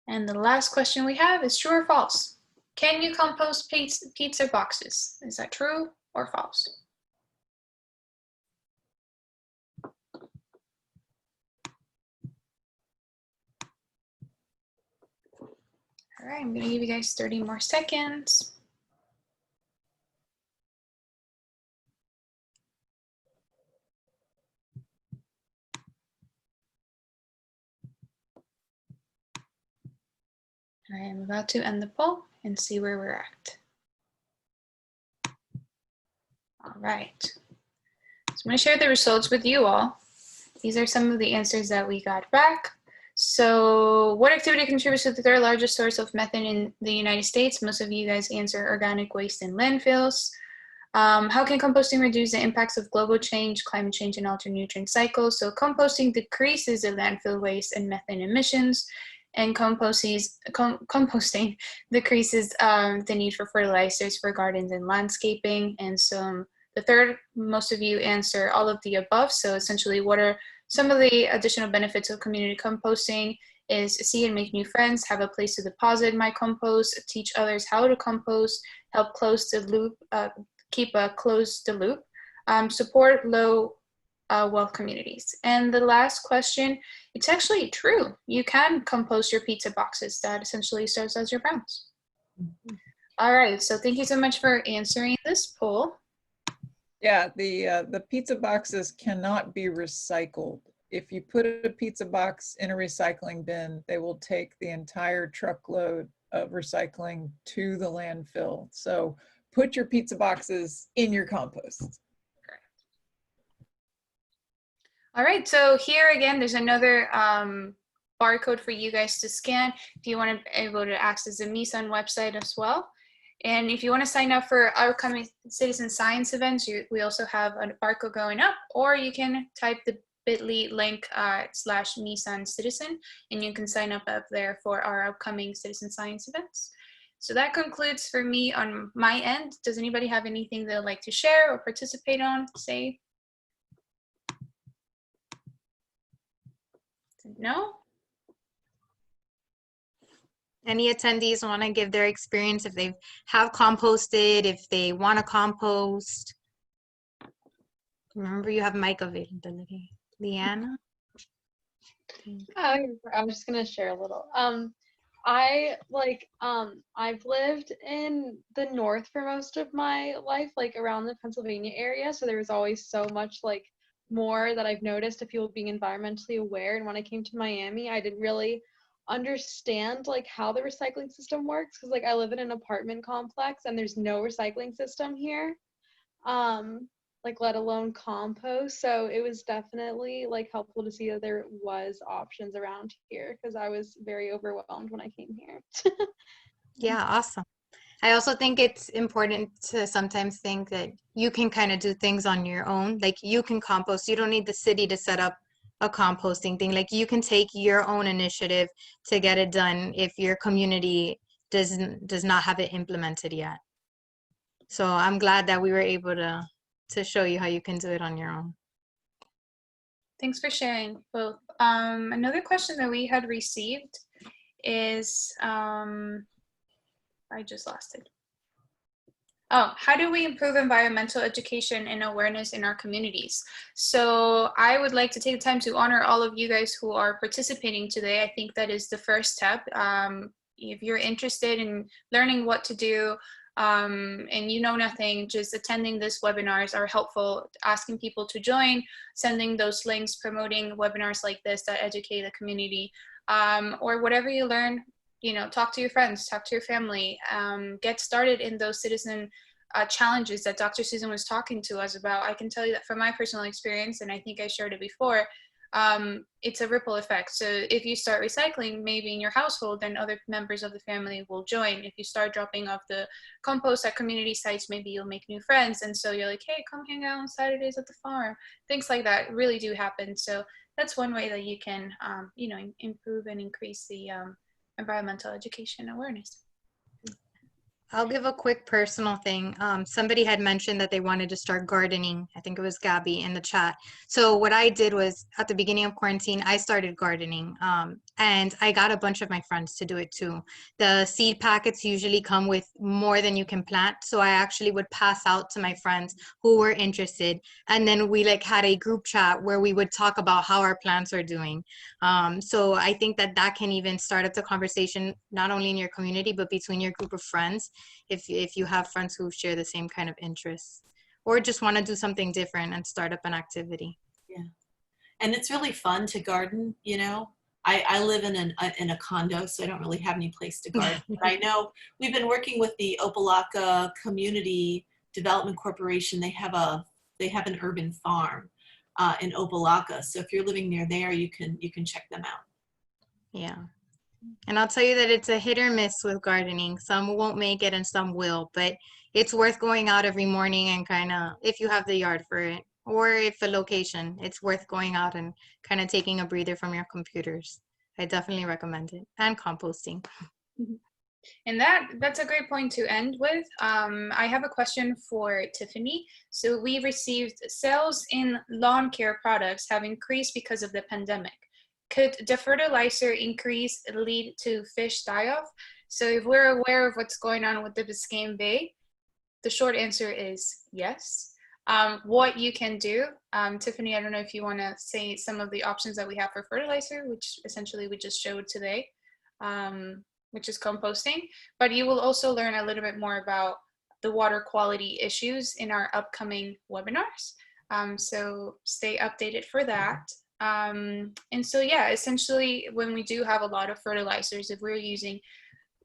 And the last question we have is, true or false? Can you compost pizza boxes? Is that true or false? All right, I'm going to give you guys 30 more seconds. I am about to end the poll and see where we're at. All right. So I'm going to share the results with you all. These are some of the answers that we got back. So, what activity contributes to the third largest source of methane in the United States? Most of you guys answer organic waste in landfills. How can composting reduce the impacts of global change, climate change, and alter nutrient cycles? So composting decreases the landfill waste and methane emissions, and composting decreases the need for fertilizers for gardens and landscaping. And so the third, most of you answer all of the above. So essentially, what are some of the additional benefits of community composting? Is see and make new friends, have a place to deposit my compost, teach others how to compost, help close the loop, keep a close the loop, support low wealth communities. And the last question, it's actually true. You can compost your pizza boxes. That essentially serves as your browns. All right, so thank you so much for answering this poll. Yeah, the pizza boxes cannot be recycled. If you put a pizza box in a recycling bin, they will take the entire truckload of recycling to the landfill. So put your pizza boxes in your compost. All right, so here again, there's another barcode for you guys to scan if you want to be able to access the METHANE website as well. And if you want to sign up for upcoming citizen science events, we also have a barcode going up, or you can type the bit.ly link /METHANE citizen, and you can sign up there for our upcoming citizen science events. So that concludes for me on my end. Does anybody have anything they'd like to share or participate on, say? No? Any attendees want to give their experience, if they have composted, if they want to compost? Remember, you have mic availability. Leanna? I'm just gonna share a little. I've lived in the north for most of my life, like around the Pennsylvania area. So there was always so much like more that I've noticed of people being environmentally aware. And when I came to Miami, I didn't really understand like how the recycling system works, because like I live in an apartment complex and there's no recycling system here, like let alone compost. So it was definitely like helpful to see that there was options around here, because I was very overwhelmed when I came here. Yeah, awesome. I also think it's important to sometimes think that you can kind of do things on your own. Like you can compost. You don't need the city to set up a composting thing. Like you can take your own initiative to get it done if your community does not have it implemented yet. So I'm glad that we were able to show you how you can do it on your own. Thanks for sharing both. Another question that we had received is, I just lost it. Oh, how do we improve environmental education and awareness in our communities? So I would like to take the time to honor all of you guys who are participating today. I think that is the first step. If you're interested in learning what to do, and you know nothing, just attending this webinars are helpful, asking people to join, sending those links, promoting webinars like this that educate the community, or whatever you learn, you know, talk to your friends, talk to your family, get started in those citizen challenges that Dr. Susan was talking to us about. I can tell you that from my personal experience, and I think I shared it before, it's a ripple effect. So if you start recycling, maybe in your household, then other members of the family will join. If you start dropping off the compost at community sites, maybe you'll make new friends. And so you're like, hey, come hang out on Saturdays at the farm. Things like that really do happen. So that's one way that you can, you know, improve and increase the environmental education awareness. I'll give a quick personal thing. Somebody had mentioned that they wanted to start gardening. I think it was Gabby in the chat. So what I did was at the beginning of quarantine, I started gardening, and I got a bunch of my friends to do it too. The seed packets usually come with more than you can plant. So I actually would pass out to my friends who were interested. And then we like had a group chat where we would talk about how our plants are doing. So I think that that can even start up the conversation, not only in your community, but between your group of friends. If you have friends who share the same kind of interests or just want to do something different and start up an activity. Yeah. And it's really fun to garden, you know. I live in a condo, so I don't really have any place to garden. But I know we've been working with the Opelika Community Development Corporation. They have an urban farm in Opelika. So if you're living near there, you can check them out. Yeah. And I'll tell you that it's a hit or miss with gardening. Some won't make it and some will, but it's worth going out every morning and kind of, if you have the yard for it, or if a location, it's worth going out and kind of taking a breather from your computers. I definitely recommend it. And composting. And that's a great point to end with. I have a question for Tiffany. So we received sales in lawn care products have increased because of the pandemic. Could the fertilizer increase lead to fish die-off? So if we're aware of what's going on with the Biscayne Bay, the short answer is yes. What you can do, Tiffany, I don't know if you want to say some of the options that we have for fertilizer, which essentially we just showed today, which is composting, but you will also learn a little bit more about the water quality issues in our upcoming webinars. So stay updated for that. And so, yeah, essentially when we do have a lot of fertilizers, if we're using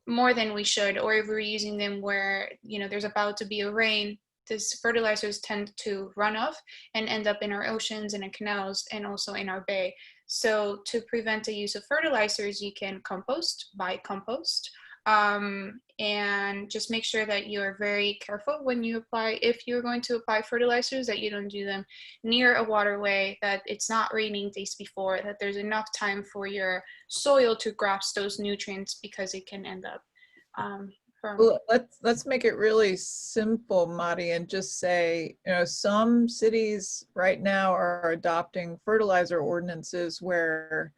more than we should, or if we're using them where, you know, there's about to be a rain, these fertilizers tend to run off and end up in our oceans and in canals and also in our bay. So to prevent the use of fertilizers, you can compost, buy compost, and just make sure that you're very careful when you apply, if you're going to apply fertilizers, that you don't do them near a waterway, that it's not raining days before, that there's enough time for your soil to grasp those nutrients, because it can end up Well, let's make it really simple, Mari, and just say, you know, some cities right now are adopting fertilizer ordinances where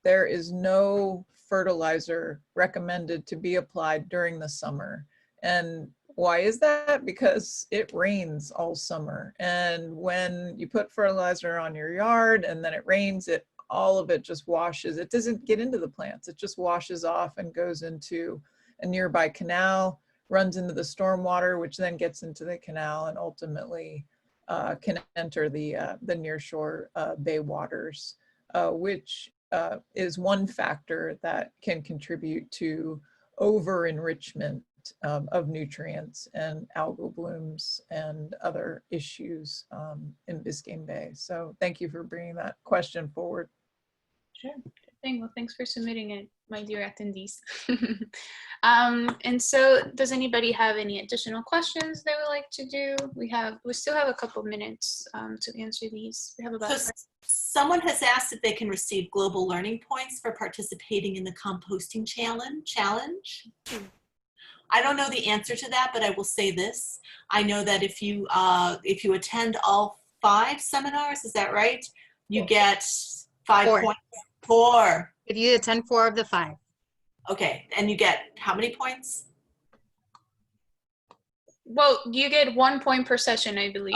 there is no fertilizer recommended to be applied during the summer. And why is that? Because it rains all summer. And when you put fertilizer on your yard and then it rains, all of it just washes. It doesn't get into the plants. It just washes off and goes into a nearby canal, runs into the stormwater, which then gets into the canal and ultimately can enter the nearshore bay waters, which is one factor that can contribute to over-enrichment of nutrients and algal blooms and other issues in Biscayne Bay. So thank you for bringing that question forward. Sure. Thing. Well, thanks for submitting it, my dear attendees. And so, does anybody have any additional questions they would like to do? We still have a couple minutes to answer these. We have about. So someone has asked if they can receive global learning points for participating in the composting challenge. I don't know the answer to that, but I will say this: I know that if you attend all 5 seminars, is that right? You get 5 points. 4. If you attend 4 of the 5. Okay, and you get how many points? Well, you get 1 point per session, I believe.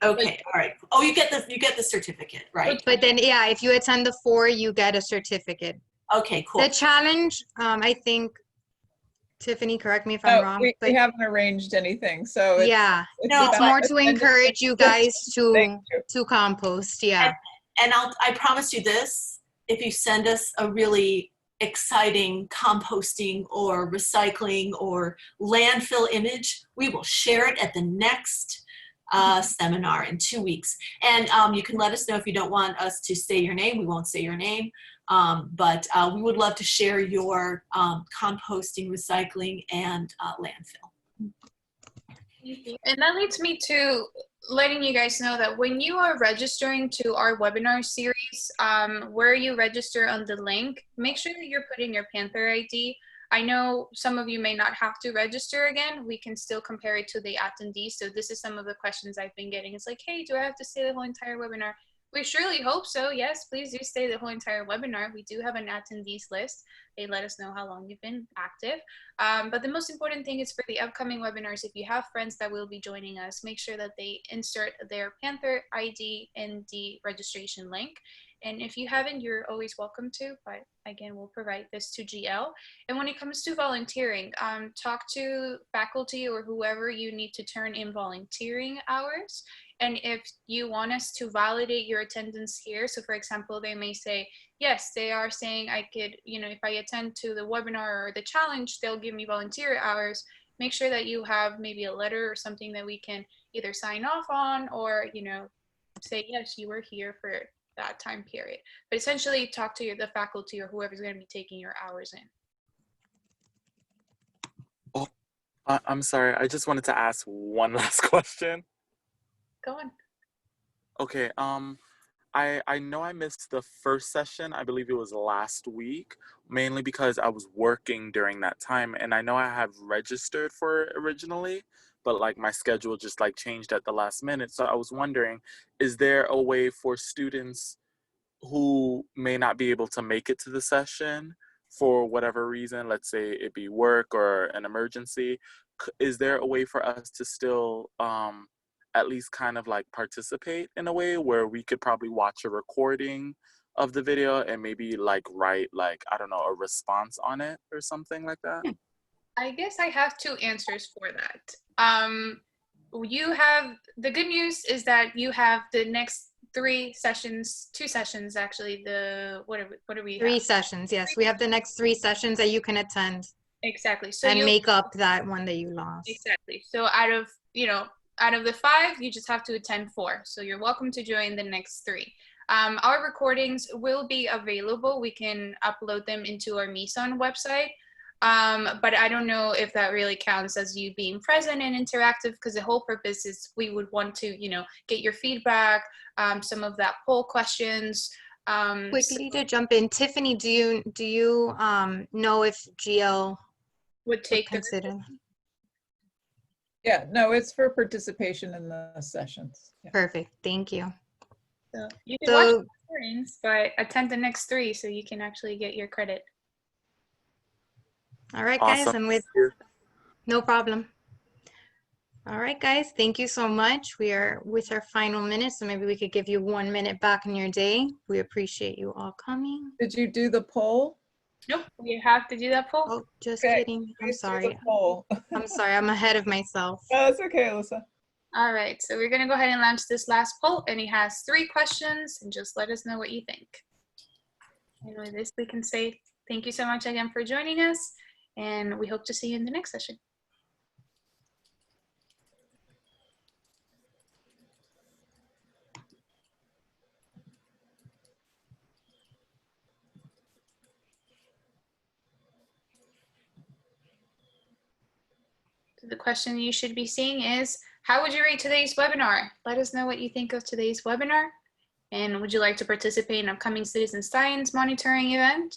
Okay, all right. Oh, you get the certificate, right? But then, yeah, if you attend the 4, you get a certificate. Okay, cool. The challenge, I think, Tiffany, correct me if I'm wrong. We haven't arranged anything, so it's more to encourage you guys to compost. Yeah. And I promise you this: if you send us a really exciting composting or recycling or landfill image, we will share it at the next seminar in 2 weeks. And you can let us know if you don't want us to say your name. We won't say your name. But we would love to share your composting, recycling, and landfill. And that leads me to letting you guys know that when you are registering to our webinar series, where you register on the link, make sure that you're putting your Panther ID. I know some of you may not have to register again. We can still compare it to the attendees. So this is some of the questions I've been getting. It's like, hey, do I have to stay the whole entire webinar? We surely hope so. Yes, please do stay the whole entire webinar. We do have an attendees list. They let us know how long you've been active. But the most important thing is for the upcoming webinars, if you have friends that will be joining us, make sure that they insert their Panther ID in the registration link. And if you haven't, you're always welcome to, but again, we'll provide this to GL. And when it comes to volunteering, talk to faculty or whoever you need to turn in volunteering hours. And if you want us to validate your attendance here, so for example, they may say, yes, they are saying I could, if I attend to the webinar or the challenge, they'll give me volunteer hours. Make sure that you have maybe a letter or something that we can either sign off on or, say, yes, you were here for that time period. But essentially talk to the faculty or whoever's going to be taking your hours in. Oh, I'm sorry. I just wanted to ask one last question. Go on. Okay. I know I missed the first session. I believe it was last week, mainly because I was working during that time. And I know I have registered for it originally, but like my schedule just like changed at the last minute. So I was wondering, is there a way for students who may not be able to make it to the session for whatever reason, let's say it be work or an emergency, is there a way for us to still at least kind of like participate in a way where we could probably watch a recording of the video and maybe like write like, I don't know, a response on it or something like that? I guess I have 2 answers for that. You have, the good news is that you have the next 3 sessions, 2 sessions actually, what are we 3 sessions, yes. We have the next 3 sessions that you can attend. Exactly. So and make up that one that you lost. Exactly. So out of the 5, you just have to attend 4. So you're welcome to join the next 3. Our recordings will be available. We can upload them into our METHANE website. But I don't know if that really counts as you being present and interactive, because the whole purpose is we would want to, get your feedback, some of that poll questions. Quickly to jump in, Tiffany, do you know if GL would take consider? Yeah, no, it's for participation in the sessions. Yeah. Perfect, thank you. So you can watch the recordings, but attend the next 3 so you can actually get your credit. All right, Awesome. guys, and with no problem. All right, guys, thank you so much. We are with our final minute, so maybe we could give you 1 minute back in your day. We appreciate you all coming. Did you do the poll? Nope, you have to do that poll. Oh, just Okay. kidding. I'm sorry. Poll. I'm sorry. I'm ahead of myself. Oh, that's okay, Alyssa. All right, so we're gonna go ahead and launch this last poll, and it has 3 questions, and just let us know what you think. And with this, we can say thank you so much again for joining us, and we hope to see you in the next session. So the question you should be seeing is, how would you rate today's webinar? Let us know what you think of today's webinar. And would you like to participate in upcoming citizen science monitoring event?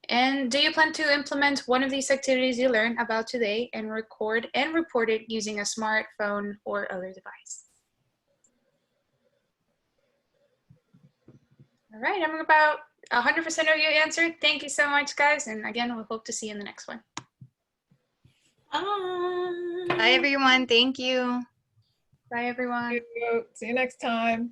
And do you plan to implement one of these activities you learned about today and record and report it using a smartphone or other device? All right, I'm about 100% of you answered. Thank you so much, guys. And again, we hope to see you in the next one. Bye, everyone. Thank you. Bye, everyone. See you next time.